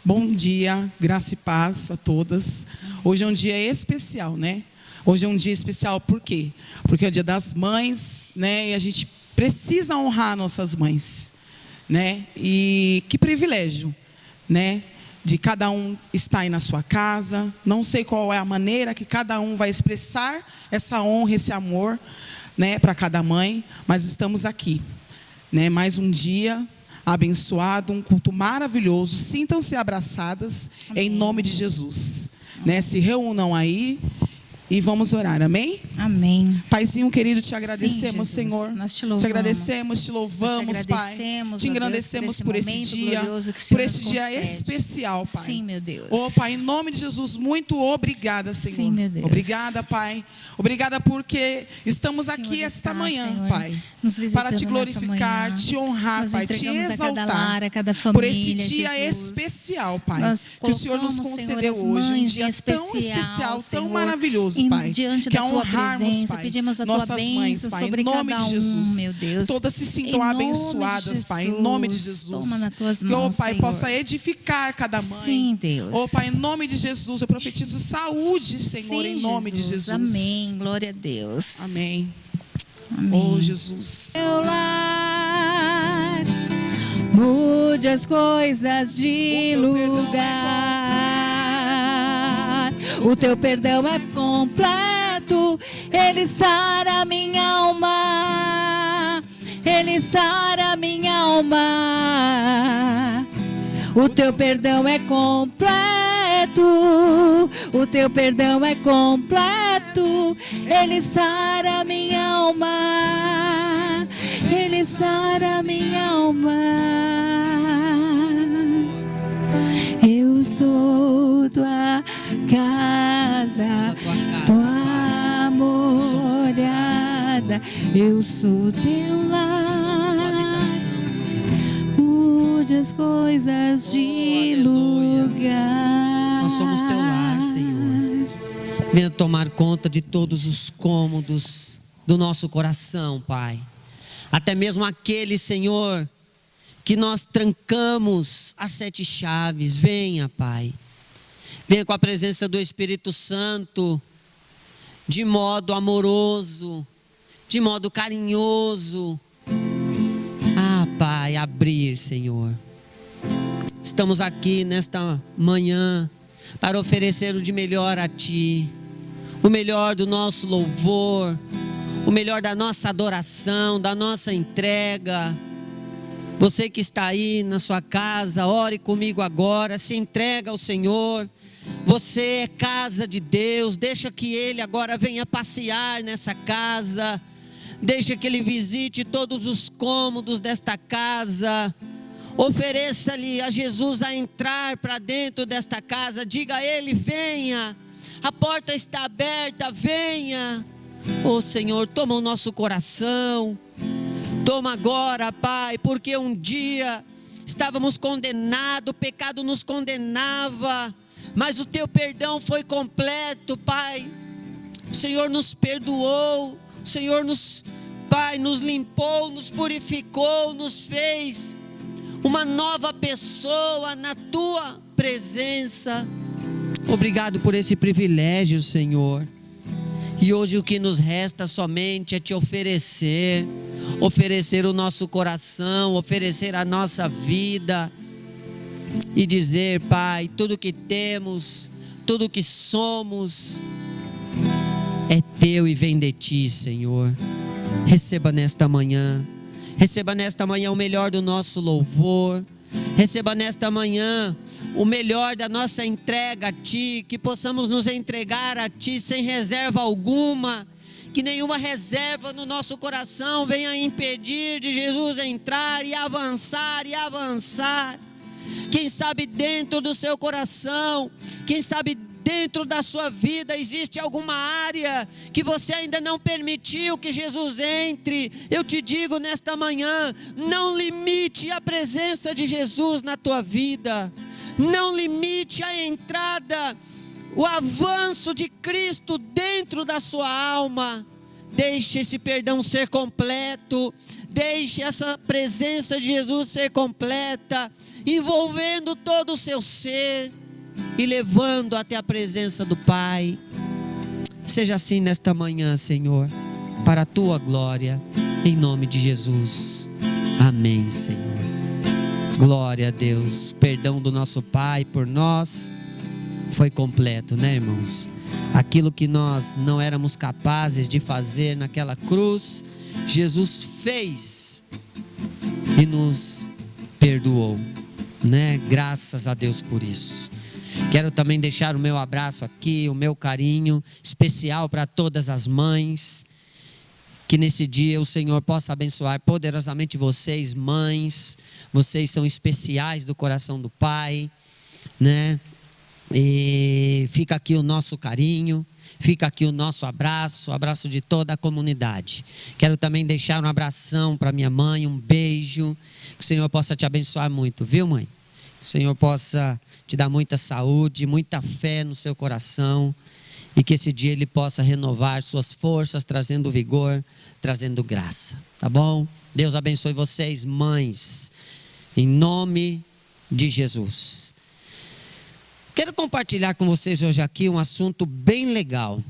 Bom dia, graça e paz a todas. Hoje é um dia especial, né? Hoje é um dia especial por quê? Porque é o dia das mães, né? E a gente precisa honrar nossas mães, né? E que privilégio, né? De cada um estar aí na sua casa. Não sei qual é a maneira que cada um vai expressar essa honra, esse amor, né? Para cada mãe, mas estamos aqui, né? Mais um dia abençoado, um culto maravilhoso. Sintam-se abraçadas. Amém. Em nome de Jesus, né? Se reúnam aí e vamos orar, amém? Amém. Paizinho querido, te agradecemos, Sim, Senhor. Nós te louvamos. Te agradecemos, te louvamos, Pai. Te engrandecemos por esse dia, por esse dia especial, Pai. Sim, meu Deus. Oh, Pai, em nome de Jesus, muito obrigada, Senhor. Sim, meu Deus. Obrigada, Pai. Obrigada porque estamos Senhor, aqui esta manhã, Senhor, Pai, para te glorificar, te honrar, Pai, te exaltar, lar, família, por esse dia Jesus. Especial, Pai, Nós que o Senhor nos concedeu, Senhor, hoje, um dia tão especial, Senhor, tão maravilhoso, Pai, diante que da é tua honrarmos, presença, Pai, pedimos a tua nossas mães, bênção Pai, sobre em nome cada de Jesus. meu Deus. Todas se sintam Em nome abençoadas, de Pai, em nome de Jesus. Jesus. Toma nas tuas Que, mãos, oh, Pai, Senhor. possa edificar cada mãe. Sim, Deus. Oh, Pai, em nome de Jesus, eu profetizo saúde, Senhor, Sim, em nome de Jesus. Amém, glória a Deus. Amém. Amém. Oh, Jesus. Meu lar, mude as coisas de lugar. O teu perdão é completo, ele sara minha alma. Ele sara minha alma. O teu perdão é completo. O teu perdão é completo. Ele sara minha alma. Ele sara minha alma. Eu sou tua casa, tua morada. Eu sou teu lar. Mude as coisas de lugar. Nós somos teu lar, Senhor. Venha tomar conta de todos os cômodos do nosso coração, Pai. Até mesmo aquele, Senhor, que nós trancamos as 7 chaves. Venha, Pai. Venha com a presença do Espírito Santo, de modo amoroso, de modo carinhoso. Ah, Pai, abrir, Senhor. Estamos aqui nesta manhã para oferecer o de melhor a Ti, o melhor do nosso louvor, o melhor da nossa adoração, da nossa entrega. Você que está aí na sua casa, ore comigo agora, se entrega ao Senhor. Você é casa de Deus, deixa que Ele agora venha passear nessa casa. Deixa que Ele visite todos os cômodos desta casa. Ofereça-lhe a Jesus a entrar para dentro desta casa. Diga a Ele, venha. A porta está aberta, venha. Oh Senhor, toma o nosso coração. Toma agora, Pai, porque um dia estávamos condenados, o pecado nos condenava, mas o Teu perdão foi completo, Pai. O Senhor nos perdoou, o Senhor Pai, nos limpou, nos purificou, nos fez uma nova pessoa na Tua presença. Obrigado por esse privilégio, Senhor. E hoje o que nos resta somente é Te oferecer o nosso coração, oferecer a nossa vida e dizer, Pai, tudo que temos, tudo que somos é Teu e vem de Ti, Senhor. Receba nesta manhã o melhor do nosso louvor. Receba nesta manhã o melhor da nossa entrega a Ti, que possamos nos entregar a Ti sem reserva alguma, que nenhuma reserva no nosso coração venha impedir de Jesus entrar e avançar e avançar. Quem sabe dentro do seu coração, quem sabe dentro da sua vida existe alguma área que você ainda não permitiu que Jesus entre. Eu te digo nesta manhã, não limite a presença de Jesus na tua vida. Não limite a entrada, o avanço de Cristo dentro da sua alma. Deixe esse perdão ser completo. Deixe essa presença de Jesus ser completa, envolvendo todo o seu ser e levando até a presença do Pai. Seja assim nesta manhã, Senhor, para a tua glória, em nome de Jesus. Amém, Senhor. Glória a Deus. Perdão do nosso Pai por nós foi completo, né, irmãos? Aquilo que nós não éramos capazes de fazer naquela cruz, Jesus fez e nos perdoou, né? Graças a Deus por isso. Quero também deixar o meu abraço aqui, o meu carinho especial para todas as mães. Que nesse dia o Senhor possa abençoar poderosamente vocês, mães. Vocês são especiais do coração do Pai, né? E fica aqui o nosso carinho, fica aqui o nosso abraço, o abraço de toda a comunidade. Quero também deixar um abração para minha mãe, um beijo. Que o Senhor possa te abençoar muito, viu, mãe? Que o Senhor possa te dar muita saúde, muita fé no seu coração. E que esse dia Ele possa renovar suas forças, trazendo vigor, trazendo graça. Tá bom? Deus abençoe vocês, mães. Em nome de Jesus. Quero compartilhar com vocês hoje aqui um assunto bem legal.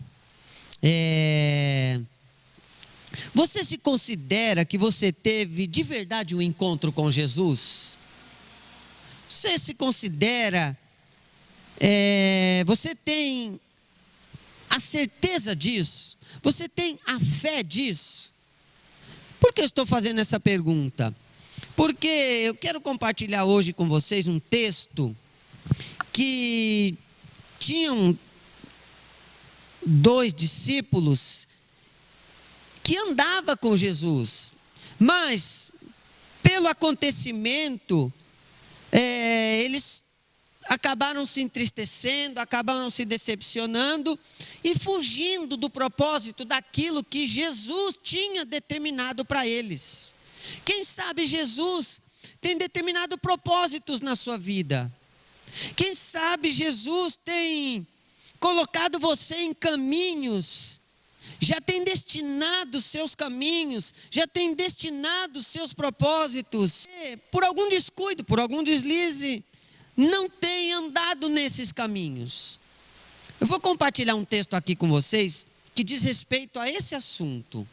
Você se considera que você teve de verdade um encontro com Jesus? Você se considera, você tem a certeza disso? Você tem a fé disso? Por que eu estou fazendo essa pergunta? Porque eu quero compartilhar hoje com vocês um texto que tinham 2 discípulos que andava com Jesus, mas pelo acontecimento, eles acabaram se entristecendo, acabaram se decepcionando e fugindo do propósito daquilo que Jesus tinha determinado para eles. Quem sabe Jesus tem determinado propósitos na sua vida. Quem sabe Jesus tem colocado você em caminhos, já tem destinado seus caminhos, já tem destinado seus propósitos. Por algum descuido, por algum deslize, não tem andado nesses caminhos. Eu vou compartilhar um texto aqui com vocês que diz respeito a esse assunto,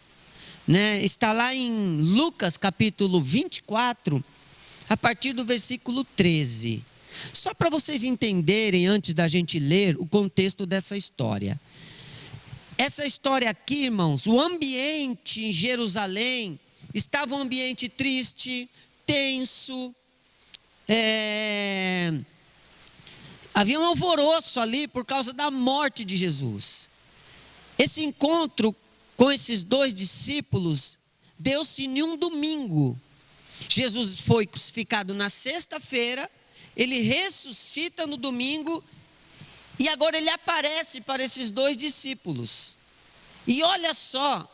né? Está lá em Lucas capítulo 24, a partir do versículo 13. Só para vocês entenderem, antes da gente ler, o contexto dessa história. Essa história aqui, irmãos, o ambiente em Jerusalém estava um ambiente triste, tenso. Havia um alvoroço ali por causa da morte de Jesus. Esse encontro com esses 2 discípulos deu-se em um domingo. Jesus foi crucificado na sexta-feira, ele ressuscita no domingo e agora ele aparece para esses 2 discípulos. E olha só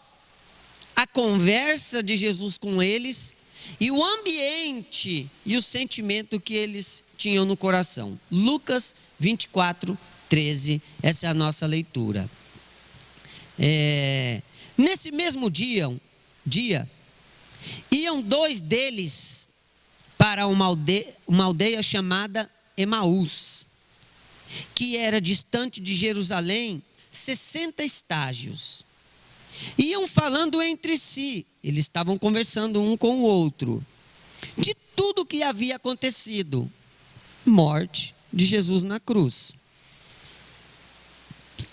a conversa de Jesus com eles e o ambiente e o sentimento que eles tinham no coração. Lucas 24, 13, essa é a nossa leitura. Nesse mesmo dia, iam 2 deles para uma aldeia chamada Emaús, que era distante de Jerusalém 60 estágios. Iam falando entre si, eles estavam conversando um com o outro, de tudo o que havia acontecido. Morte de Jesus na cruz.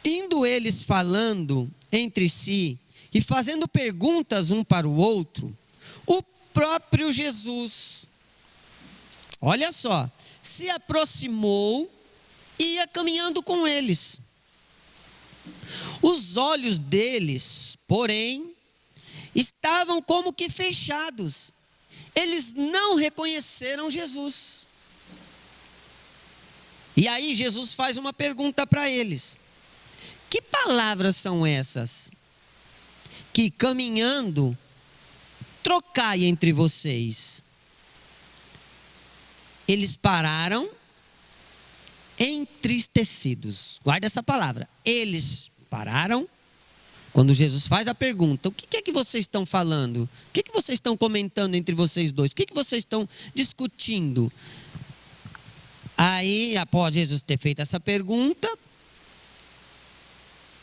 Indo eles falando entre si e fazendo perguntas um para o outro, o próprio Jesus, olha só, se aproximou e ia caminhando com eles. Os olhos deles, porém, estavam como que fechados. Eles não reconheceram Jesus. E aí Jesus faz uma pergunta para eles. Que palavras são essas que caminhando trocai entre vocês? Eles pararam entristecidos. Guarda essa palavra. Eles pararam quando Jesus faz a pergunta, o que é que vocês estão falando? O que é que vocês estão comentando entre vocês dois? O que é que vocês estão discutindo? Aí, após Jesus ter feito essa pergunta,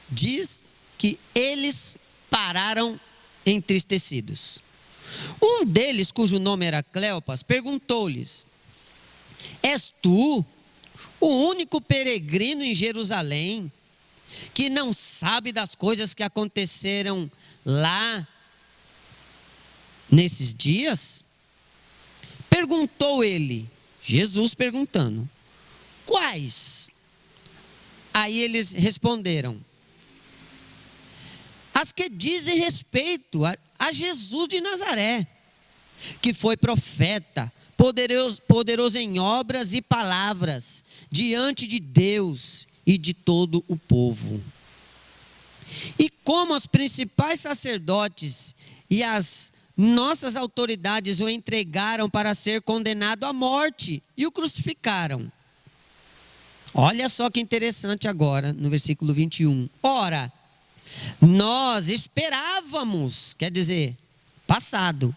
diz que eles pararam entristecidos. Um deles, cujo nome era Cleopas, perguntou-lhes: és tu o único peregrino em Jerusalém que não sabe das coisas que aconteceram lá nesses dias? Perguntou ele, Jesus perguntando: quais? Aí eles responderam: as que dizem respeito a Jesus de Nazaré, que foi profeta, poderoso em obras e palavras, diante de Deus e de todo o povo. E como os principais sacerdotes e as nossas autoridades o entregaram para ser condenado à morte e o crucificaram. Olha só que interessante agora, no versículo 21. Ora, nós esperávamos, quer dizer, passado.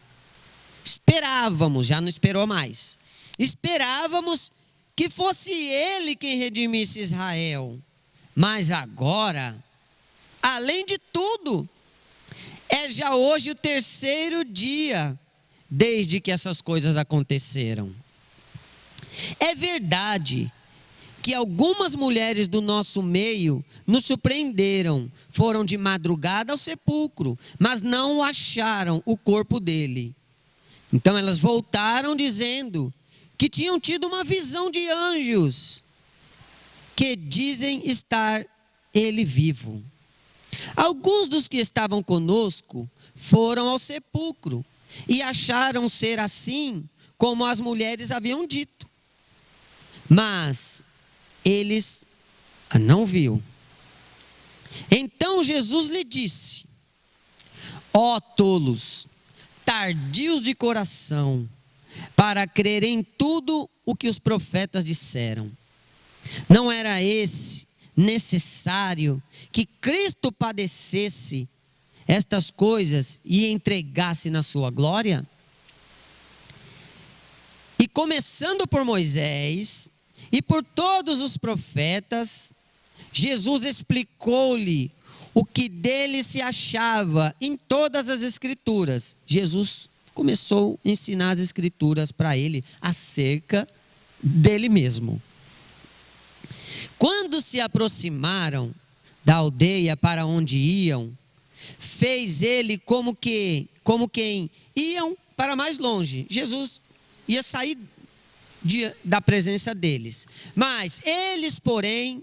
Esperávamos, já não esperou mais. Esperávamos que fosse ele quem redimisse Israel. Mas agora, além de tudo, é já hoje o terceiro dia desde que essas coisas aconteceram. É verdade que algumas mulheres do nosso meio nos surpreenderam, foram de madrugada ao sepulcro, mas não acharam o corpo dele. Então elas voltaram dizendo que tinham tido uma visão de anjos, que dizem estar ele vivo. Alguns dos que estavam conosco foram ao sepulcro e acharam ser assim como as mulheres haviam dito. Mas eles a não viu. Então Jesus lhe disse: ó tolos, tardios de coração, para crer em tudo o que os profetas disseram. Não era esse necessário que Cristo padecesse estas coisas e entregasse na sua glória? E começando por Moisés e por todos os profetas, Jesus explicou-lhe o que dele se achava em todas as escrituras. Jesus começou a ensinar as escrituras para ele acerca dele mesmo. Quando se aproximaram da aldeia para onde iam, fez ele como quem iam para mais longe. Jesus ia sair da presença deles. Mas eles, porém,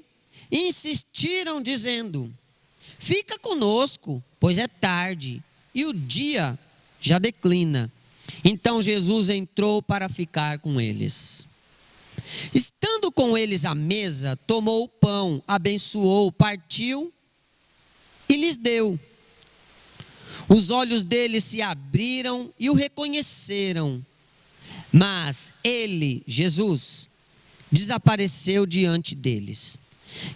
insistiram dizendo: fica conosco, pois é tarde e o dia já declina. Então Jesus entrou para ficar com eles. Estando com eles à mesa, tomou o pão, abençoou, partiu e lhes deu. Os olhos deles se abriram e o reconheceram. Mas ele, Jesus, desapareceu diante deles.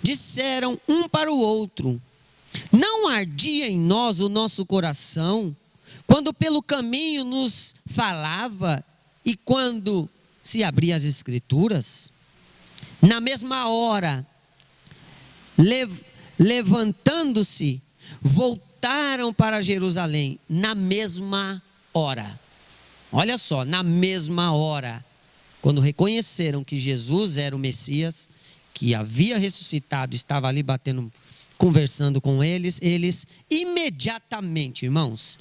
Disseram um para o outro: não ardia em nós o nosso coração, quando pelo caminho nos falava e quando se abria as escrituras? Na mesma hora, levantando-se, voltaram para Jerusalém. Na mesma hora. Olha só, na mesma hora, quando reconheceram que Jesus era o Messias, que havia ressuscitado, estava ali conversando com eles, eles imediatamente, irmãos,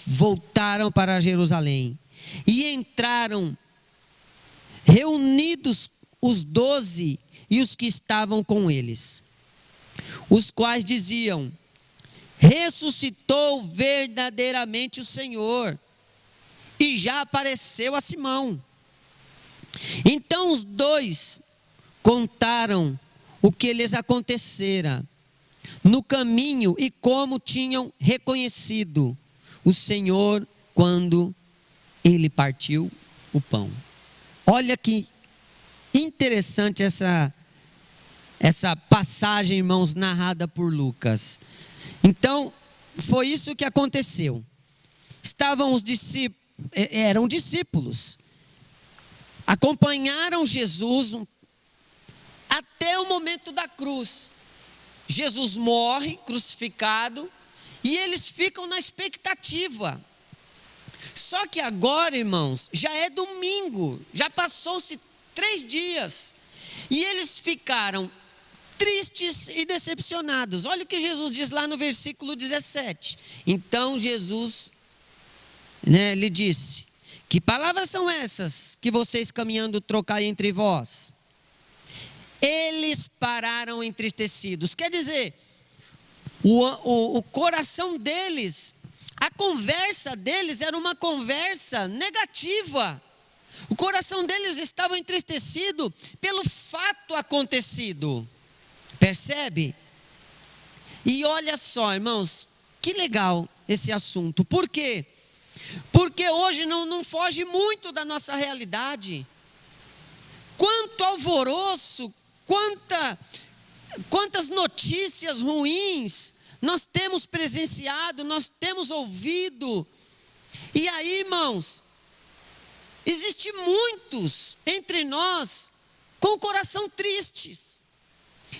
voltaram para Jerusalém e entraram reunidos os 12 e os que estavam com eles, os quais diziam: ressuscitou verdadeiramente o Senhor e já apareceu a Simão. Então os dois contaram o que lhes acontecera no caminho e como tinham reconhecido o Senhor quando ele partiu o pão. Olha que interessante essa passagem, irmãos, narrada por Lucas. Então, foi isso que aconteceu. Estavam os discípulos, eram discípulos, acompanharam Jesus até o momento da cruz. Jesus morre crucificado e eles ficam na expectativa. Só que agora, irmãos, já é domingo, já passou-se 3 dias e eles ficaram tristes e decepcionados. Olha o que Jesus diz lá no versículo 17. Então Jesus, lhe disse: que palavras são essas que vocês caminhando trocai entre vós? Eles pararam entristecidos. Quer dizer, o coração deles, a conversa deles era uma conversa negativa. O coração deles estava entristecido pelo fato acontecido. Percebe? E olha só, irmãos, que legal esse assunto. Por quê? Porque hoje não foge muito da nossa realidade. Quanto alvoroço, quantas notícias ruins nós temos presenciado, nós temos ouvido. E aí, irmãos, existem muitos entre nós com o coração tristes.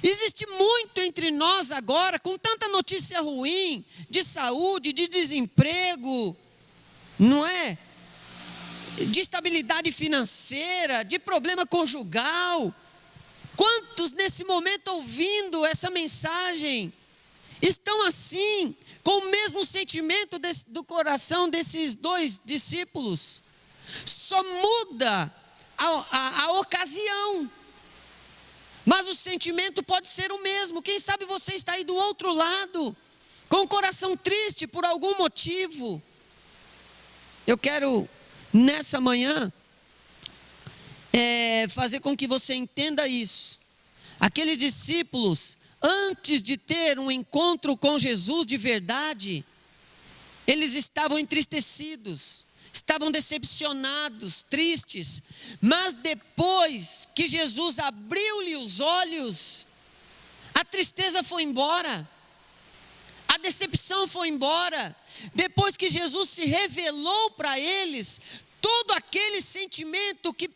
Existe muito entre nós agora com tanta notícia ruim de saúde, de desemprego, não é? De estabilidade financeira, de problema conjugal. Quantos nesse momento ouvindo essa mensagem estão assim, com o mesmo sentimento do coração desses 2 discípulos? Só muda a ocasião, mas o sentimento pode ser o mesmo. Quem sabe você está aí do outro lado, com o coração triste por algum motivo. Eu quero, nessa manhã, fazer com que você entenda isso. Aqueles discípulos, antes de ter um encontro com Jesus de verdade, eles estavam entristecidos, estavam decepcionados, tristes. Mas depois que Jesus abriu-lhe os olhos, a tristeza foi embora, a decepção foi embora. Depois que Jesus se revelou para eles, todo aquele sentimento que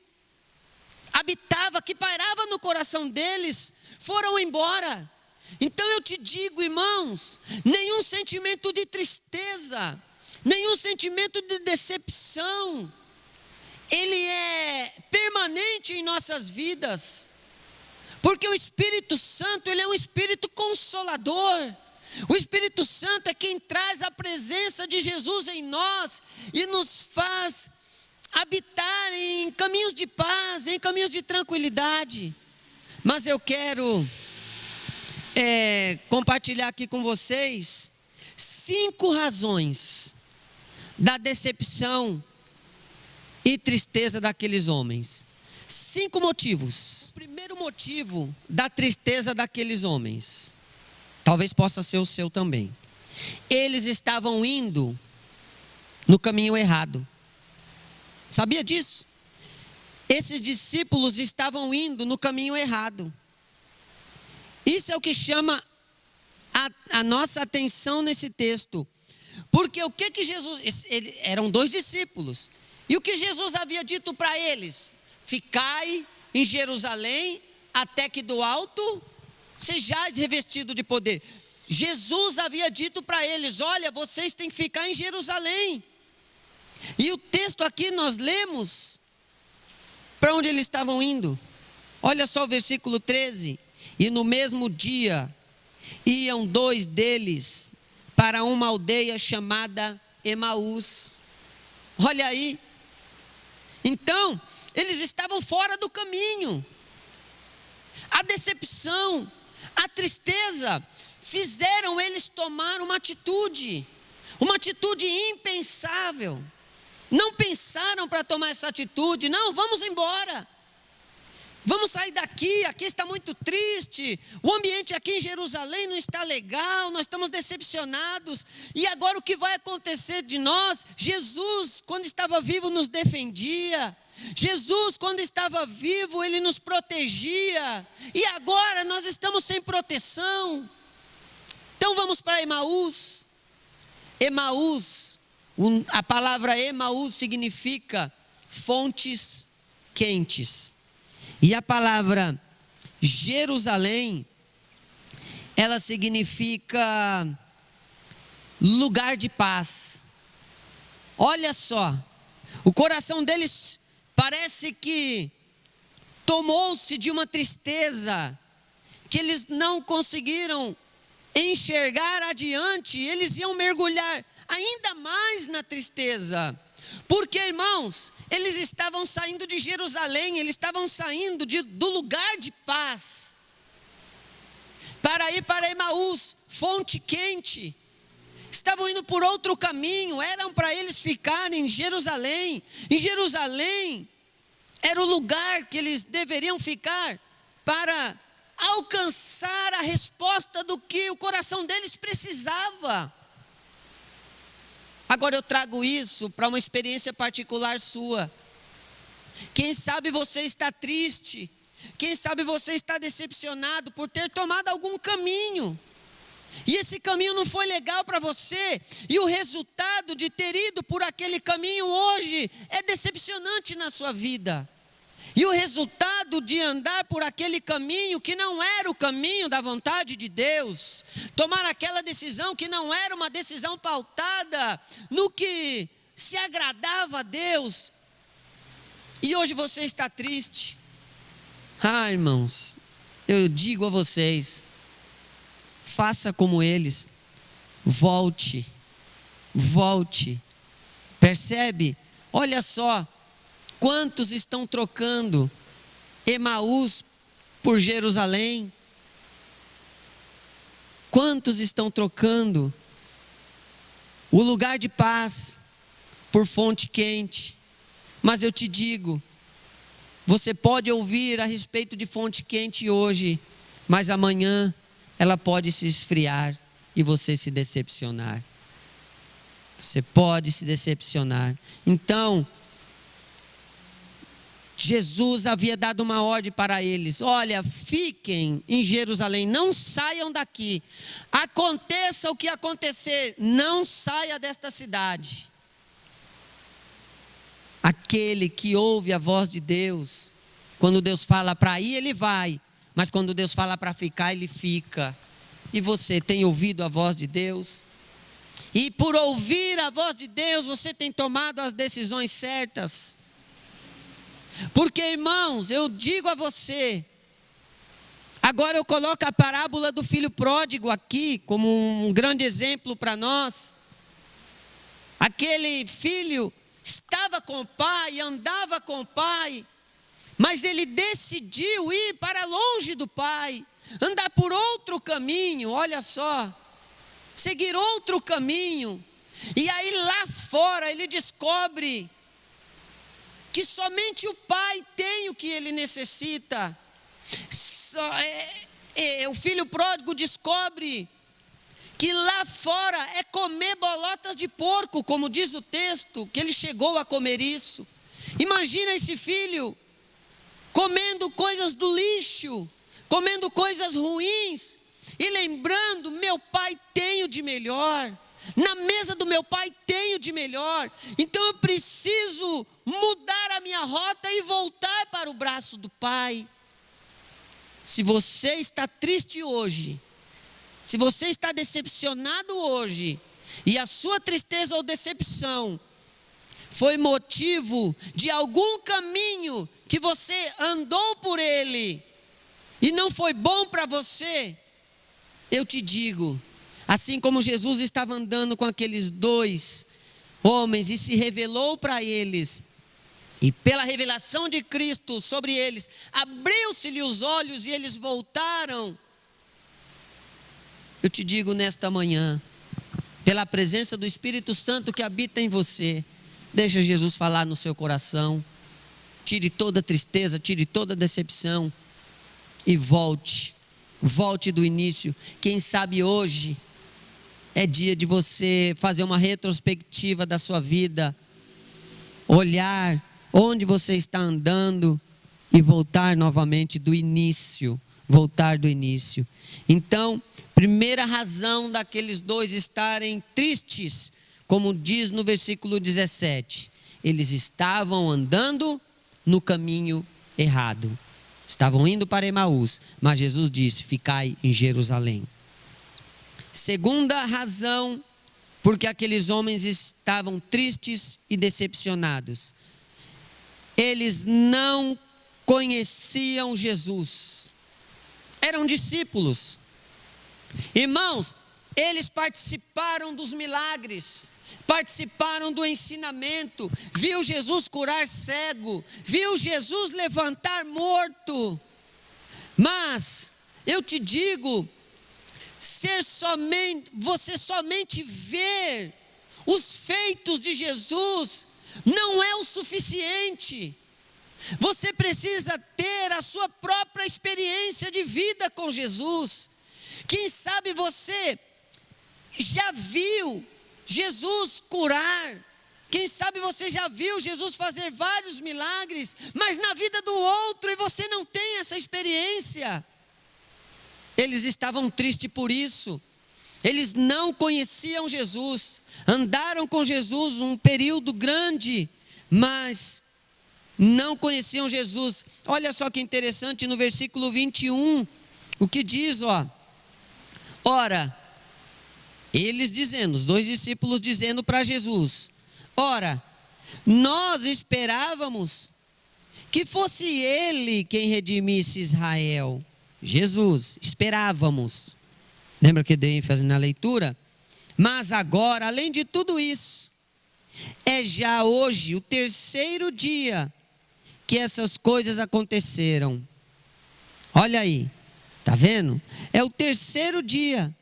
habitava, que pairava no coração deles, foram embora. Então eu te digo, irmãos, nenhum sentimento de tristeza, nenhum sentimento de decepção, ele é permanente em nossas vidas, porque o Espírito Santo, ele é um Espírito consolador. O Espírito Santo é quem traz a presença de Jesus em nós e nos faz habitar em caminhos de paz, em caminhos de tranquilidade. Mas eu quero compartilhar aqui com vocês 5 razões da decepção e tristeza daqueles homens. 5 motivos. O primeiro motivo da tristeza daqueles homens, talvez possa ser o seu também. Eles estavam indo no caminho errado. Sabia disso? Esses discípulos estavam indo no caminho errado. Isso é o que chama a nossa atenção nesse texto. Porque o que Jesus... eram 2 discípulos. E o que Jesus havia dito para eles? Ficai em Jerusalém até que do alto sejais revestido de poder. Jesus havia dito para eles: olha, vocês têm que ficar em Jerusalém. E o texto aqui nós lemos para onde eles estavam indo. Olha só o versículo 13. E no mesmo dia iam 2 deles para uma aldeia chamada Emaús. Olha aí. Então, eles estavam fora do caminho. A decepção, a tristeza fizeram eles tomar uma atitude impensável. Não pensaram para tomar essa atitude. Não, vamos embora. Vamos sair daqui, aqui está muito triste. O ambiente aqui em Jerusalém não está legal, nós estamos decepcionados. E agora o que vai acontecer de nós? Jesus, quando estava vivo, nos defendia. Jesus, quando estava vivo, ele nos protegia. E agora nós estamos sem proteção. Então vamos para Emaús. Emaús, a palavra Emaús significa fontes quentes. E a palavra Jerusalém, ela significa lugar de paz. Olha só, o coração deles parece que tomou-se de uma tristeza, que eles não conseguiram enxergar adiante, eles iam mergulhar ainda mais na tristeza. Porque, irmãos, eles estavam saindo de Jerusalém, eles estavam saindo do lugar de paz, para ir para Emaús, fonte quente. Estavam indo por outro caminho, eram para eles ficarem em Jerusalém. Em Jerusalém era o lugar que eles deveriam ficar para alcançar a resposta do que o coração deles precisava. Agora eu trago isso para uma experiência particular sua. Quem sabe você está triste, quem sabe você está decepcionado por ter tomado algum caminho, e esse caminho não foi legal para você, e o resultado de ter ido por aquele caminho hoje é decepcionante na sua vida. E o resultado de andar por aquele caminho que não era o caminho da vontade de Deus, tomar aquela decisão que não era uma decisão pautada no que se agradava a Deus, e hoje você está triste. Irmãos, eu digo a vocês, faça como eles, volte, percebe? Olha só, quantos estão trocando Emaús por Jerusalém? Quantos estão trocando o lugar de paz por fonte quente? Mas eu te digo, você pode ouvir a respeito de fonte quente hoje, mas amanhã ela pode se esfriar e você se decepcionar. Você pode se decepcionar. Então, Jesus havia dado uma ordem para eles: olha, fiquem em Jerusalém, não saiam daqui. Aconteça o que acontecer, não saia desta cidade. Aquele que ouve a voz de Deus, quando Deus fala para ir, ele vai. Mas quando Deus fala para ficar, ele fica. E você tem ouvido a voz de Deus? E por ouvir a voz de Deus, você tem tomado as decisões certas? Porque, irmãos, eu digo a você, agora eu coloco a parábola do filho pródigo aqui, como um grande exemplo para nós. Aquele filho estava com o pai, andava com o pai, mas ele decidiu ir para longe do pai, andar por outro caminho, olha só, seguir outro caminho. E aí lá fora ele descobre que somente o pai tem o que ele necessita. O filho pródigo descobre que lá fora é comer bolotas de porco, como diz o texto, que ele chegou a comer isso. Imagina esse filho comendo coisas do lixo, comendo coisas ruins, e lembrando: meu pai tem o de melhor, na mesa do meu pai tem o de melhor, então eu preciso mudar a minha rota e voltar para o braço do pai. Se você está triste hoje, se você está decepcionado hoje, e a sua tristeza ou decepção foi motivo de algum caminho que você andou por ele e não foi bom para você, eu te digo, assim como Jesus estava andando com aqueles dois homens e se revelou para eles, e pela revelação de Cristo sobre eles, abriu-se-lhe os olhos e eles voltaram. Eu te digo nesta manhã, pela presença do Espírito Santo que habita em você, deixa Jesus falar no seu coração. Tire toda tristeza, tire toda decepção e volte do início. Quem sabe hoje é dia de você fazer uma retrospectiva da sua vida, olhar onde você está andando e voltar novamente do início, voltar do início. Então, primeira razão daqueles dois estarem tristes, como diz no versículo 17, eles estavam andando no caminho errado. Estavam indo para Emaús, mas Jesus disse: ficai em Jerusalém. Segunda razão, porque aqueles homens estavam tristes e decepcionados. Eles não conheciam Jesus. Eram discípulos. Irmãos, eles participaram dos milagres, participaram do ensinamento, viu Jesus curar cego, viu Jesus levantar morto. Mas eu te digo, você somente ver os feitos de Jesus não é o suficiente. Você precisa ter a sua própria experiência de vida com Jesus. Quem sabe você já viu Jesus curar, quem sabe você já viu Jesus fazer vários milagres, mas na vida do outro e você não tem essa experiência. Eles estavam tristes por isso. Eles não conheciam Jesus, andaram com Jesus um período grande, mas não conheciam Jesus. Olha só que interessante no versículo 21, o que diz, ora, eles dizendo, os dois discípulos dizendo para Jesus: ora, nós esperávamos que fosse Ele quem redimisse Israel. Jesus, esperávamos. Lembra que eu dei ênfase na leitura? Mas agora, além de tudo isso, é já hoje o terceiro dia que essas coisas aconteceram. Olha aí, tá vendo? É o terceiro dia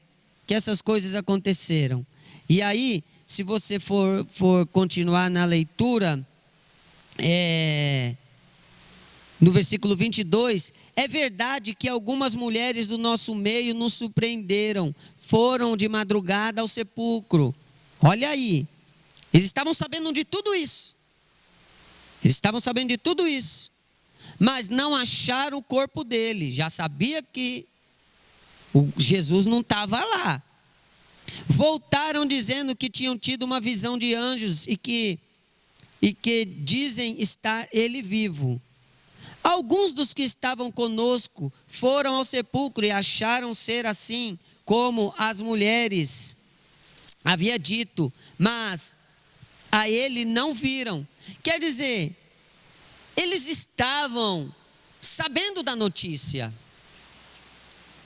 que essas coisas aconteceram. E aí, se você for continuar na leitura, no versículo 22, é verdade que algumas mulheres do nosso meio nos surpreenderam, foram de madrugada ao sepulcro. Olha aí, eles estavam sabendo de tudo isso. Eles estavam sabendo de tudo isso, mas não acharam o corpo dele. Já sabia que Jesus não estava lá. Voltaram dizendo que tinham tido uma visão de anjos e que dizem estar ele vivo. Alguns dos que estavam conosco foram ao sepulcro e acharam ser assim como as mulheres havia dito, mas a ele não viram. Quer dizer, eles estavam sabendo da notícia.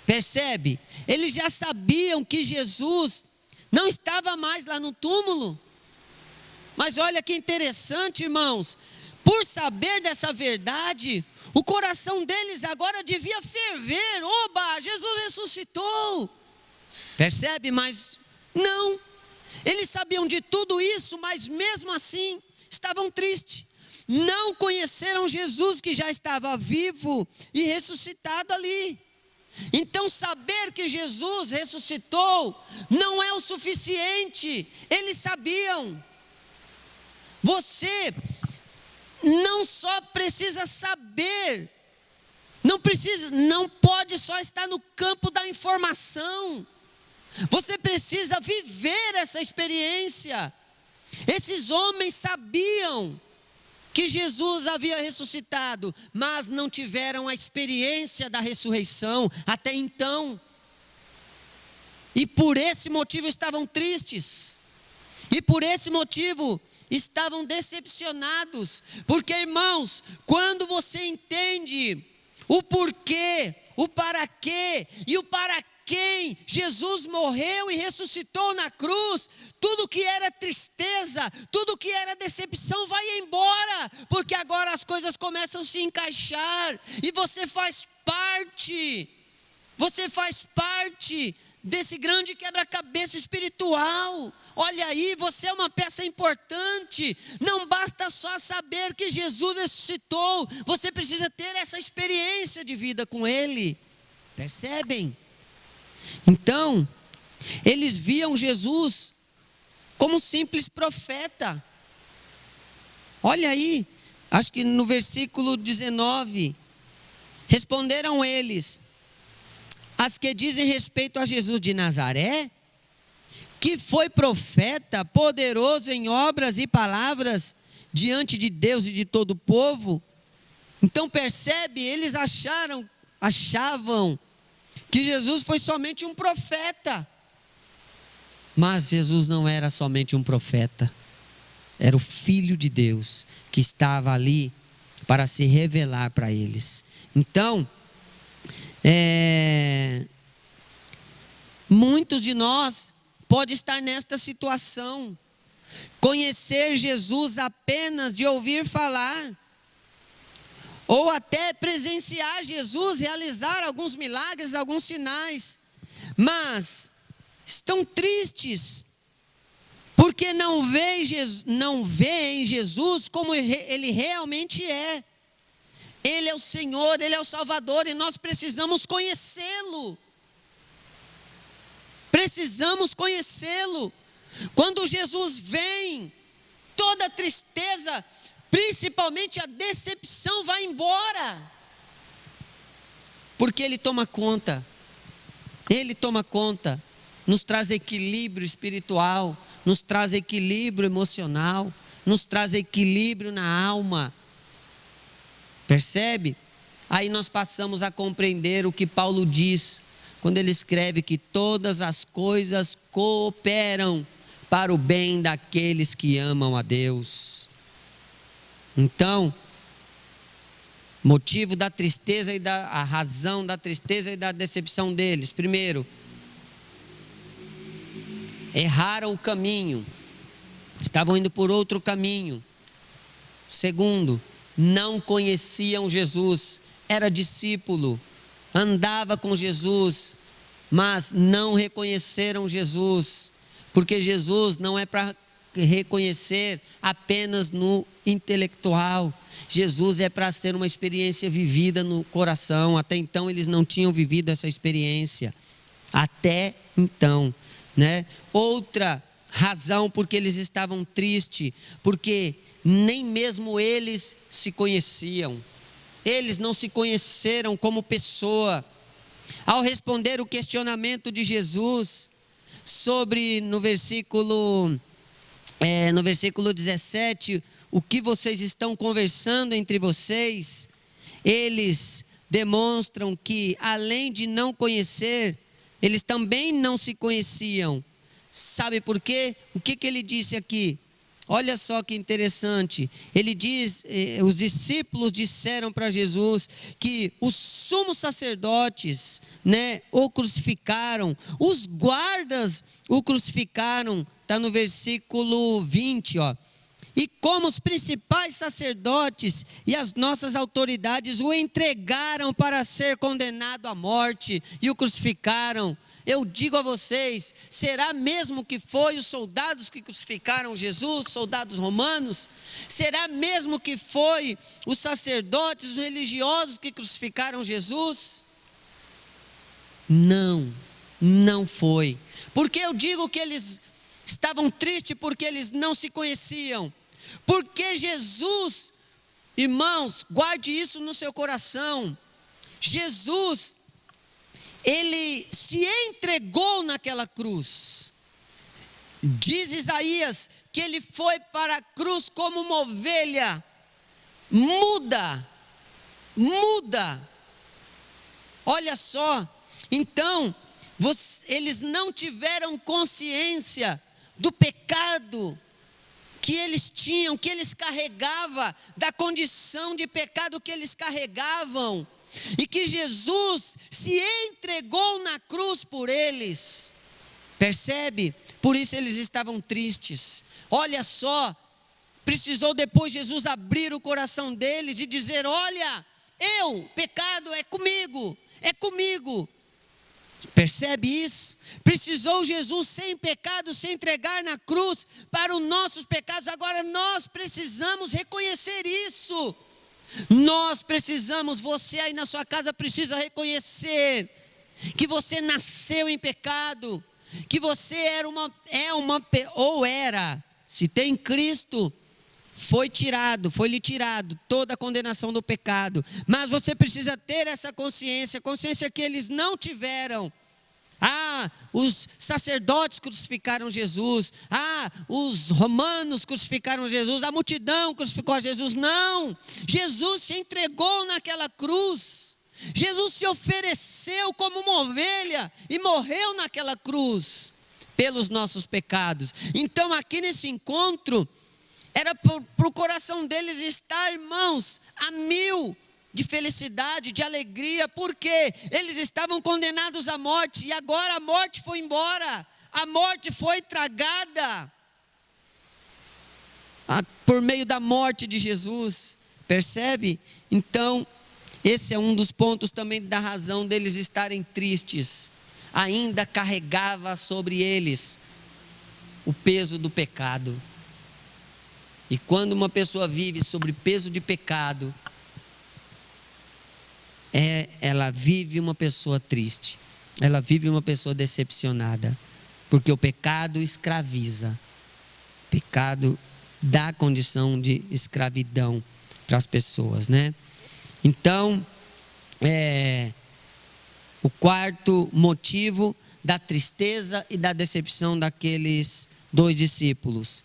Percebe? Eles já sabiam que Jesus não estava mais lá no túmulo. Mas olha que interessante, irmãos. Por saber dessa verdade, o coração deles agora devia ferver. Oba, Jesus ressuscitou. Percebe? Mas não. Eles sabiam de tudo isso, mas mesmo assim estavam tristes. Não conheceram Jesus que já estava vivo e ressuscitado ali. Então saber que Jesus ressuscitou não é o suficiente. Eles sabiam. Você não só precisa saber, não pode só estar no campo da informação. Você precisa viver essa experiência. Esses homens sabiam que Jesus havia ressuscitado, mas não tiveram a experiência da ressurreição até então. E por esse motivo estavam tristes. E por esse motivo estavam decepcionados. Porque, irmãos, quando você entende o porquê, o para quê e o para quem Jesus morreu e ressuscitou na cruz, tudo que era tristeza, tudo que era decepção vai embora, porque agora as coisas começam a se encaixar, e você faz parte desse grande quebra-cabeça espiritual. Olha aí, você é uma peça importante. Não basta só saber que Jesus ressuscitou, você precisa ter essa experiência de vida com Ele. Percebem? Então, eles viam Jesus como um simples profeta. Olha aí, acho que no versículo 19, responderam eles: as que dizem respeito a Jesus de Nazaré, que foi profeta, poderoso em obras e palavras diante de Deus e de todo o povo. Então percebe, eles achavam que Jesus foi somente um profeta. Mas Jesus não era somente um profeta. Era o Filho de Deus que estava ali para se revelar para eles. Então, muitos de nós podem estar nesta situação. Conhecer Jesus apenas de ouvir falar. Ou até presenciar Jesus, realizar alguns milagres, alguns sinais. Mas estão tristes, porque não vê em Jesus como Ele realmente é. Ele é o Senhor, Ele é o Salvador, e nós precisamos conhecê-lo. Precisamos conhecê-lo. Quando Jesus vem, toda a tristeza, principalmente a decepção, vai embora. Porque Ele toma conta. Ele toma conta. Nos traz equilíbrio espiritual, nos traz equilíbrio emocional, nos traz equilíbrio na alma. Percebe? Aí nós passamos a compreender o que Paulo diz, quando ele escreve que todas as coisas cooperam para o bem daqueles que amam a Deus. Então, motivo da tristeza e a razão da tristeza e da decepção deles. Primeiro, erraram o caminho, estavam indo por outro caminho. Segundo, não conheciam Jesus, era discípulo, andava com Jesus, mas não reconheceram Jesus, porque Jesus não é para reconhecer apenas no intelectual. Jesus é para ter uma experiência vivida no coração. Até então eles não tinham vivido essa experiência. Até então, né? Outra razão porque eles estavam tristes, porque nem mesmo eles se conheciam. Eles não se conheceram como pessoa. Ao responder o questionamento de Jesus sobre no versículo 17, o que vocês estão conversando entre vocês, eles demonstram que, além de não conhecer, eles também não se conheciam. Sabe por quê? O que ele disse aqui? Olha só que interessante. Ele diz, os discípulos disseram para Jesus que os sumos sacerdotes, né, o crucificaram, os guardas o crucificaram. Está no versículo 20, ó. E como os principais sacerdotes e as nossas autoridades o entregaram para ser condenado à morte e o crucificaram. Eu digo a vocês, será mesmo que foi os soldados que crucificaram Jesus, soldados romanos? Será mesmo que foi os sacerdotes, os religiosos que crucificaram Jesus? Não, não foi. Porque eu digo que eles estavam tristes porque eles não se conheciam. Porque Jesus, irmãos, guarde isso no seu coração. Jesus, Ele se entregou naquela cruz. Diz Isaías que Ele foi para a cruz como uma ovelha muda. Olha só, então, eles não tiveram consciência do pecado que eles tinham, que eles carregavam, da condição de pecado que eles carregavam, e que Jesus se entregou na cruz por eles. Percebe? Por isso eles estavam tristes. Olha só, precisou depois Jesus abrir o coração deles e dizer: olha, pecado é comigo. Percebe isso? Precisou Jesus sem pecado se entregar na cruz para os nossos pecados. Agora nós precisamos reconhecer isso. Nós precisamos, você aí na sua casa precisa reconhecer que você nasceu em pecado, que você era, se tem Cristo, foi-lhe tirado toda a condenação do pecado. Mas você precisa ter essa consciência que eles não tiveram. Os sacerdotes crucificaram Jesus. Os romanos crucificaram Jesus. A multidão crucificou a Jesus. Não, Jesus se entregou naquela cruz. Jesus se ofereceu como uma ovelha e morreu naquela cruz pelos nossos pecados. Então aqui nesse encontro, era para o coração deles estar, irmãos, a mil de felicidade, de alegria, porque eles estavam condenados à morte, e agora a morte foi embora, a morte foi tragada, por meio da morte de Jesus, percebe? Então, esse é um dos pontos também da razão deles estarem tristes, ainda carregava sobre eles o peso do pecado. E quando uma pessoa vive sobre peso de pecado, ela vive uma pessoa triste, ela vive uma pessoa decepcionada, porque o pecado escraviza, o pecado dá condição de escravidão para as pessoas, né? Então, o quarto motivo da tristeza e da decepção daqueles 2 discípulos,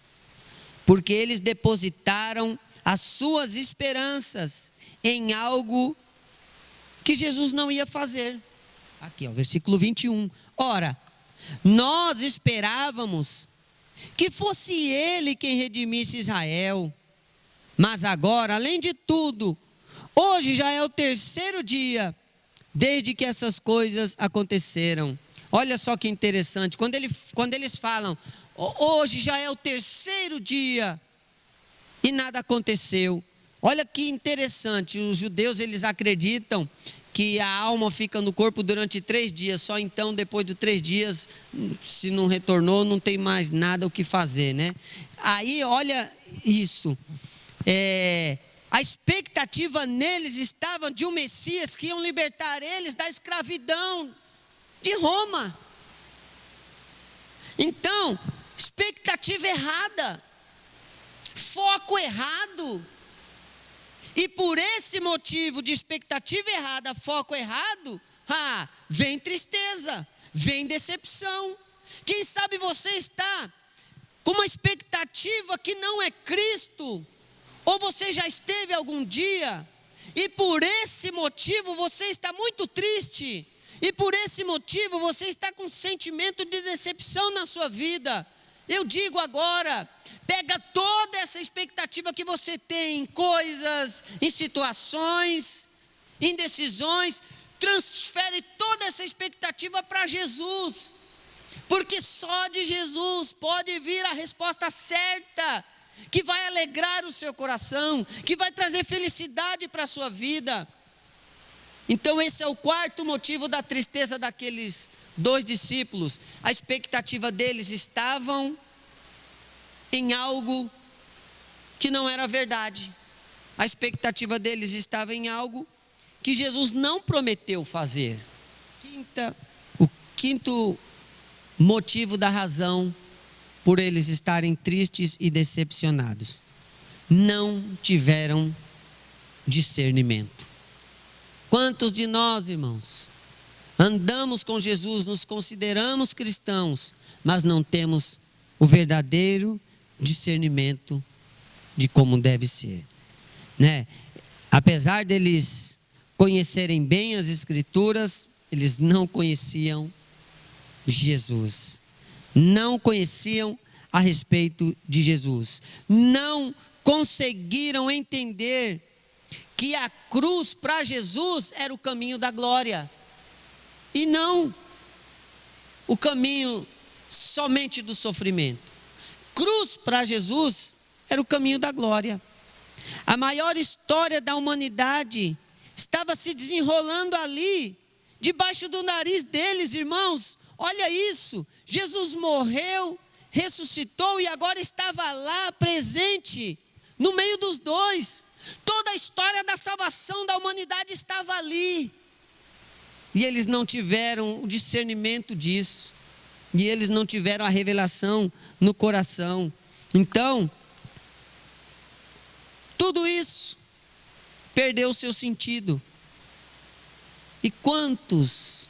porque eles depositaram as suas esperanças em algo que Jesus não ia fazer. Aqui, versículo 21. Ora, nós esperávamos que fosse Ele quem redimisse Israel, mas agora, além de tudo, hoje já é o 3º dia desde que essas coisas aconteceram. Olha só que interessante, quando eles falam, hoje já é o 3º dia e nada aconteceu. Olha que interessante, os judeus eles acreditam que a alma fica no corpo durante 3 dias, só então depois de 3 dias, se não retornou, não tem mais nada o que fazer, né? Aí olha isso, a expectativa neles estava de um Messias que iam libertar eles da escravidão de Roma. Então, expectativa errada, foco errado. E por esse motivo de expectativa errada, foco errado, vem tristeza, vem decepção. Quem sabe você está com uma expectativa que não é Cristo, ou você já esteve algum dia, e por esse motivo você está muito triste, e por esse motivo você está com um sentimento de decepção na sua vida. Eu digo agora, pega toda essa expectativa que você tem em coisas, em situações, em decisões, transfere toda essa expectativa para Jesus, porque só de Jesus pode vir a resposta certa, que vai alegrar o seu coração, que vai trazer felicidade para a sua vida. Então esse é o quarto motivo da tristeza daqueles 2 discípulos. A expectativa deles estavam em algo que não era verdade. A expectativa deles estava em algo que Jesus não prometeu fazer. O quinto motivo da razão por eles estarem tristes e decepcionados: não tiveram discernimento. Quantos de nós, irmãos, andamos com Jesus, nos consideramos cristãos, mas não temos o verdadeiro discernimento de como deve ser, né? Apesar deles conhecerem bem as Escrituras, eles não conheciam Jesus, não conheciam a respeito de Jesus, não conseguiram entender que a cruz para Jesus era o caminho da glória, e não o caminho somente do sofrimento. Cruz para Jesus era o caminho da glória. A maior história da humanidade estava se desenrolando ali, debaixo do nariz deles, irmãos. Olha isso, Jesus morreu, ressuscitou e agora estava lá presente, no meio dos 2. Toda a história da salvação da humanidade estava ali. E eles não tiveram o discernimento disso. E eles não tiveram a revelação no coração. Então, Tudo isso perdeu o seu sentido. E quantos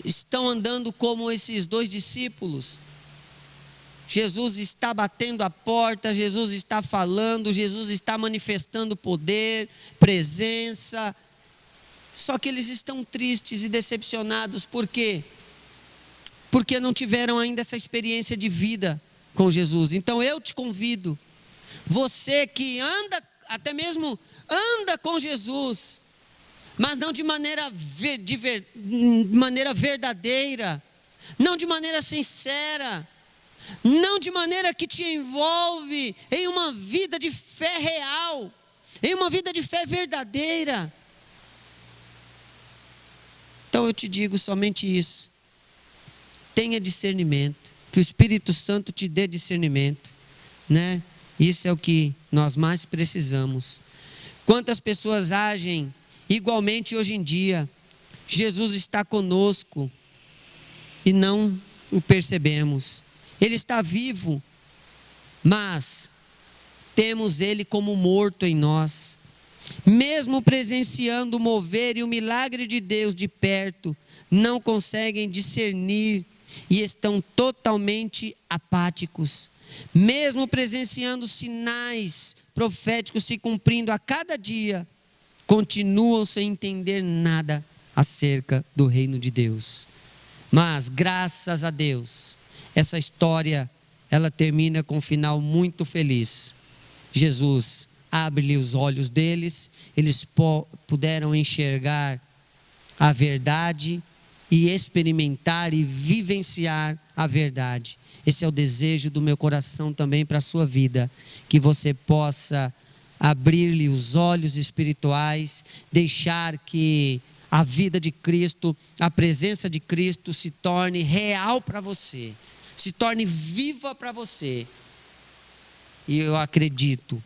estão andando como esses 2 discípulos? Jesus está batendo a porta, Jesus está falando, Jesus está manifestando poder, presença. Só que eles estão tristes e decepcionados. Por quê? Porque não tiveram ainda essa experiência de vida com Jesus. Então eu te convido, você que anda, até mesmo anda com Jesus, mas não de maneira verdadeira, não de maneira sincera, não de maneira que te envolve em uma vida de fé real, em uma vida de fé verdadeira. Então eu te digo somente isso: tenha discernimento, que o Espírito Santo te dê discernimento, né? Isso é o que nós mais precisamos. Quantas pessoas agem igualmente hoje em dia? Jesus está conosco e não o percebemos. Ele está vivo, mas temos Ele como morto em nós. Mesmo presenciando o mover e o milagre de Deus de perto, não conseguem discernir e estão totalmente apáticos. Mesmo presenciando sinais proféticos se cumprindo a cada dia, continuam sem entender nada acerca do reino de Deus. Mas graças a Deus, essa história, ela termina com um final muito feliz. Jesus abre-lhe os olhos deles, eles puderam enxergar a verdade e experimentar e vivenciar a verdade. Esse é o desejo do meu coração também para a sua vida, que você possa abrir-lhe os olhos espirituais, deixar que a vida de Cristo, a presença de Cristo se torne real para você, se torne viva para você. E eu acredito,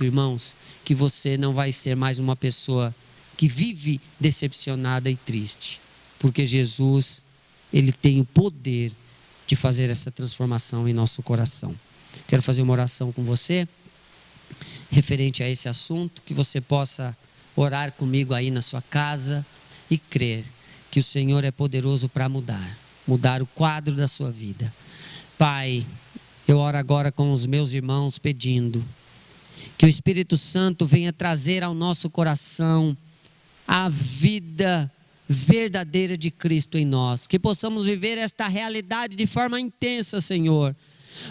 irmãos, que você não vai ser mais uma pessoa que vive decepcionada e triste, porque Jesus, Ele tem o poder de fazer essa transformação em nosso coração. Quero fazer uma oração com você, referente a esse assunto, que você possa orar comigo aí na sua casa e crer que o Senhor é poderoso para mudar o quadro da sua vida. Pai, eu oro agora com os meus irmãos pedindo que o Espírito Santo venha trazer ao nosso coração a vida verdadeira de Cristo em nós, que possamos viver esta realidade de forma intensa, Senhor,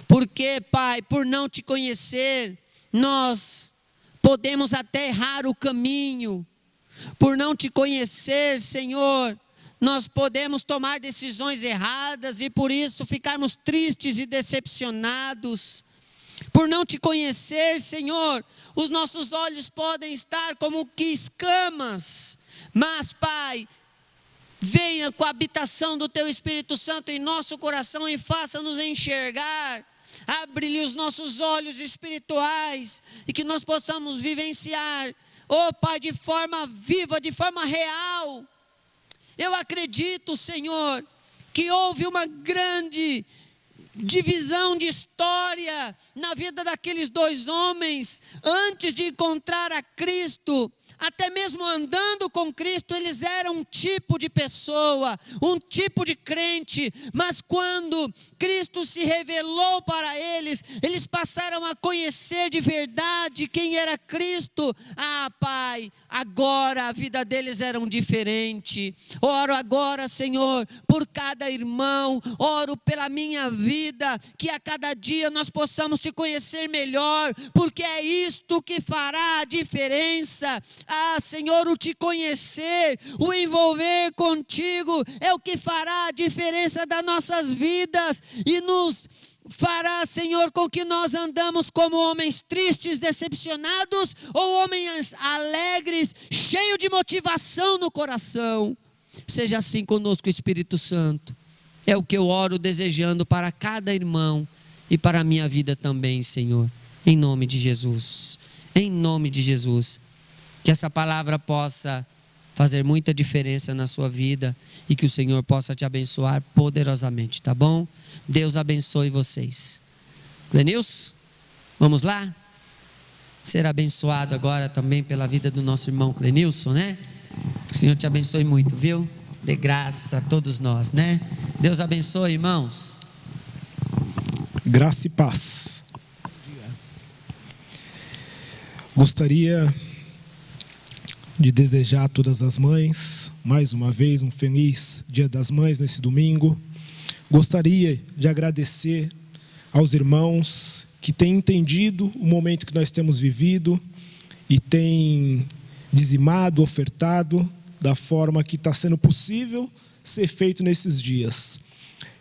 porque, Pai, por não te conhecer, nós podemos até errar o caminho. Por não te conhecer, Senhor, nós podemos tomar decisões erradas e por isso ficarmos tristes e decepcionados. Por não te conhecer, Senhor, os nossos olhos podem estar como que escamas, mas, Pai, venha com a habitação do Teu Espírito Santo em nosso coração e faça-nos enxergar. Abre-lhe os nossos olhos espirituais e que nós possamos vivenciar, oh Pai, de forma viva, de forma real. Eu acredito, Senhor, que houve uma grande divisão de história na vida daqueles 2 homens antes de encontrar a Cristo. Até mesmo andando com Cristo, eles eram um tipo de pessoa, um tipo de crente, mas quando Cristo se revelou para eles, eles passaram a conhecer de verdade quem era Cristo. Ah, Pai, agora a vida deles era diferente. Oro agora, Senhor, por cada irmão, oro pela minha vida, que a cada dia nós possamos te conhecer melhor, porque é isto que fará a diferença. Ah, Senhor, o te conhecer, o envolver contigo, é o que fará a diferença das nossas vidas e nos fará, Senhor, com que nós andamos como homens tristes, decepcionados, ou homens alegres, cheios de motivação no coração. Seja assim conosco, Espírito Santo. É o que eu oro desejando para cada irmão e para a minha vida também, Senhor. Em nome de Jesus. Em nome de Jesus. Que essa palavra possa fazer muita diferença na sua vida e que o Senhor possa te abençoar poderosamente, tá bom? Deus abençoe vocês. Clenilson, vamos lá? Ser abençoado agora também pela vida do nosso irmão Clenilson, né? O Senhor te abençoe muito, viu? Dê graça a todos nós, né? Deus abençoe, irmãos. Graça e paz. Gostaria de desejar a todas as mães, mais uma vez, um feliz Dia das Mães nesse domingo. Gostaria de agradecer aos irmãos que têm entendido o momento que nós temos vivido e têm dizimado, ofertado da forma que está sendo possível ser feito nesses dias.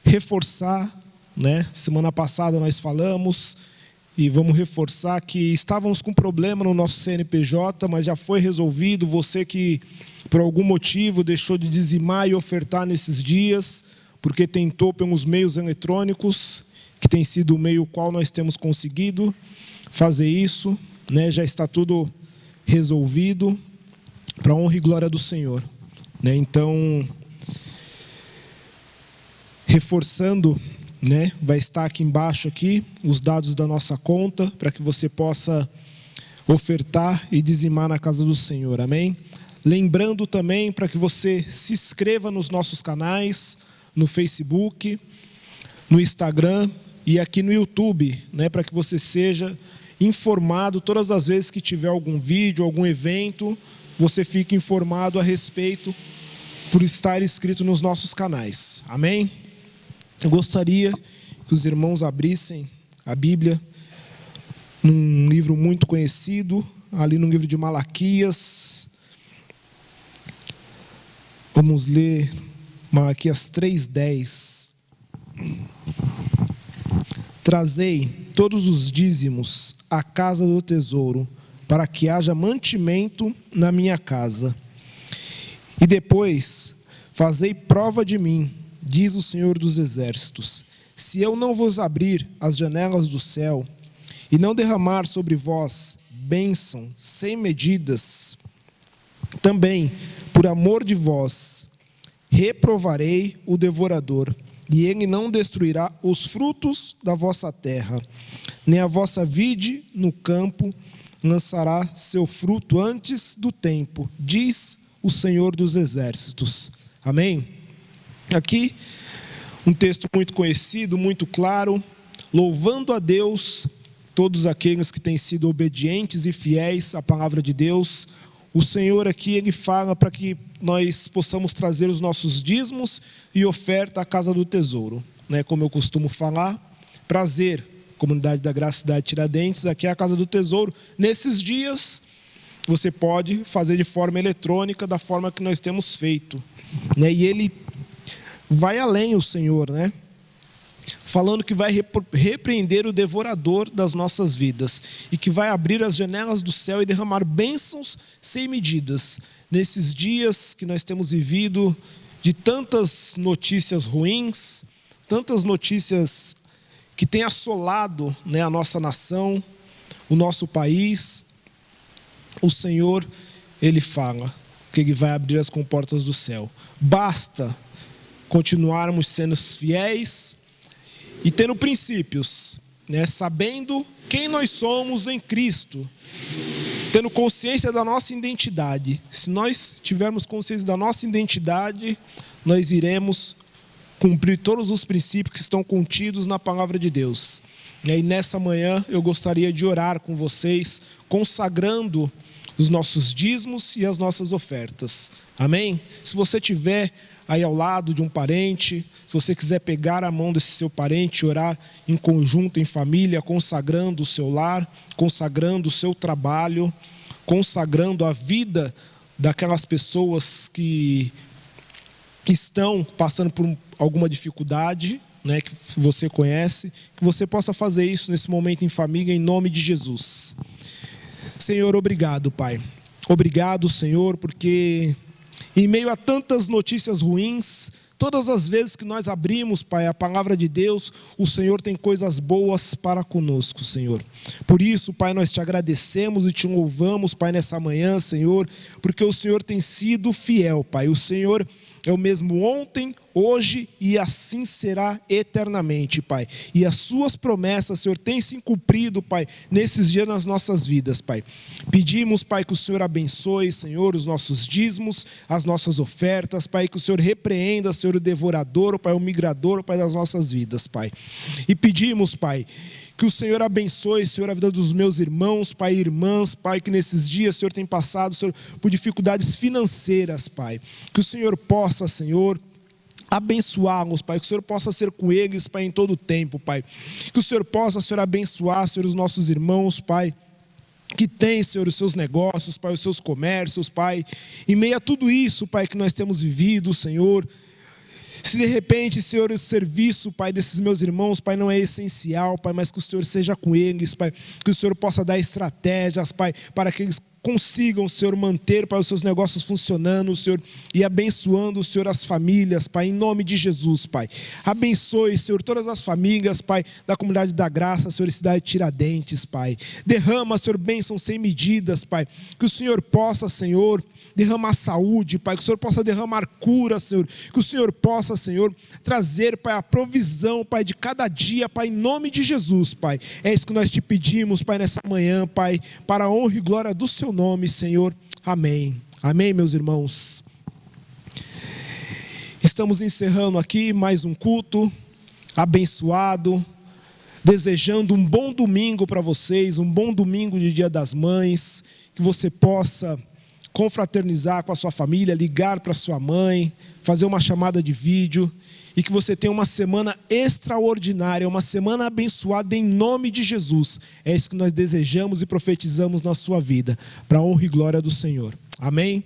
Reforçar, né? Semana passada nós falamos e vamos reforçar que estávamos com problema no nosso CNPJ, mas já foi resolvido. Você que por algum motivo deixou de dizimar e ofertar nesses dias, porque tentou pelos meios eletrônicos, que tem sido o meio qual nós temos conseguido fazer isso, né? Já está tudo resolvido para a honra e glória do Senhor, né? Então, reforçando, né? Vai estar aqui embaixo aqui os dados da nossa conta para que você possa ofertar e dizimar na casa do Senhor, amém? Lembrando também para que você se inscreva nos nossos canais, no Facebook, no Instagram e aqui no YouTube, né? Para que você seja informado todas as vezes que tiver algum vídeo, algum evento, você fique informado a respeito por estar inscrito nos nossos canais. Amém? Eu gostaria que os irmãos abrissem a Bíblia num livro muito conhecido, ali no livro de Malaquias. Vamos ler Malaquias 3:10. Trazei todos os dízimos à casa do tesouro, para que haja mantimento na minha casa. E depois, fazei prova de mim, diz o Senhor dos Exércitos, se eu não vos abrir as janelas do céu e não derramar sobre vós bênção sem medidas, também, por amor de vós, reprovarei o devorador, e ele não destruirá os frutos da vossa terra, nem a vossa vide no campo lançará seu fruto antes do tempo, diz o Senhor dos Exércitos. Amém? Aqui, um texto muito conhecido, muito claro, louvando a Deus, todos aqueles que têm sido obedientes e fiéis à palavra de Deus. O Senhor aqui, Ele fala para que nós possamos trazer os nossos dízimos e oferta à casa do tesouro, né? Como eu costumo falar, prazer, Comunidade da Graça, Cidade Tiradentes, aqui é a casa do tesouro. Nesses dias, você pode fazer de forma eletrônica, da forma que nós temos feito, né? E Ele vai além, o Senhor, né? Falando que vai repreender o devorador das nossas vidas e que vai abrir as janelas do céu e derramar bênçãos sem medidas. Nesses dias que nós temos vivido de tantas notícias ruins, tantas notícias que têm assolado, né, a nossa nação, o nosso país, o Senhor, Ele fala que Ele vai abrir as comportas do céu. Basta continuarmos sendo fiéis e tendo princípios, né? Sabendo quem nós somos em Cristo, tendo consciência da nossa identidade. Se nós tivermos consciência da nossa identidade, nós iremos cumprir todos os princípios que estão contidos na palavra de Deus. E aí, nessa manhã, eu gostaria de orar com vocês, consagrando os nossos dízimos e as nossas ofertas. Amém? Se você tiver aí ao lado de um parente, se você quiser pegar a mão desse seu parente e orar em conjunto, em família, consagrando o seu lar, consagrando o seu trabalho, consagrando a vida daquelas pessoas que estão passando por alguma dificuldade, né, que você conhece, que você possa fazer isso nesse momento em família, em nome de Jesus. Senhor, obrigado, Pai. Obrigado, Senhor, porque em meio a tantas notícias ruins, todas as vezes que nós abrimos, Pai, a palavra de Deus, o Senhor tem coisas boas para conosco, Senhor. Por isso, Pai, nós te agradecemos e te louvamos, Pai, nessa manhã, Senhor, porque o Senhor tem sido fiel, Pai. O Senhor é o mesmo ontem, hoje e assim será eternamente, Pai. E as suas promessas, Senhor, têm se cumprido, Pai, nesses dias nas nossas vidas, Pai. Pedimos, Pai, que o Senhor abençoe, Senhor, os nossos dízimos, as nossas ofertas, Pai, que o Senhor repreenda, Senhor, o devorador, Pai, o migrador, Pai, das nossas vidas, Pai. E pedimos, Pai, que o Senhor abençoe, Senhor, a vida dos meus irmãos, Pai, e irmãs, Pai, que nesses dias, Senhor, tem passado, Senhor, por dificuldades financeiras, Pai. Que o Senhor possa, Senhor, abençoá-los, Pai, que o Senhor possa ser com eles, Pai, em todo o tempo, Pai. Que o Senhor possa, Senhor, abençoar, Senhor, os nossos irmãos, Pai, que tem, Senhor, os seus negócios, Pai, os seus comércios, Pai. Em meio a tudo isso, Pai, que nós temos vivido, Senhor, se de repente, Senhor, o serviço, Pai, desses meus irmãos, Pai, não é essencial, Pai, mas que o Senhor seja com eles, Pai, que o Senhor possa dar estratégias, Pai, para que eles consigam, Senhor, manter, Pai, os seus negócios funcionando, Senhor, e abençoando, Senhor, as famílias, Pai, em nome de Jesus, Pai. Abençoe, Senhor, todas as famílias, Pai, da comunidade da graça, Senhor, e cidade de Tiradentes, Pai. Derrama, Senhor, bênçãos sem medidas, Pai, que o Senhor possa, Senhor, derramar saúde, Pai, que o Senhor possa derramar cura, Senhor, que o Senhor possa, Senhor, trazer, Pai, a provisão, Pai, de cada dia, Pai, em nome de Jesus, Pai. É isso que nós te pedimos, Pai, nessa manhã, Pai, para a honra e glória do Seu nome, Senhor. Amém. Amém, meus irmãos. Estamos encerrando aqui mais um culto abençoado, desejando um bom domingo para vocês, um bom domingo de Dia das Mães, que você possa confraternizar com a sua família, ligar para sua mãe, fazer uma chamada de vídeo, e que você tenha uma semana extraordinária, uma semana abençoada em nome de Jesus. É isso que nós desejamos e profetizamos na sua vida, para a honra e glória do Senhor. Amém?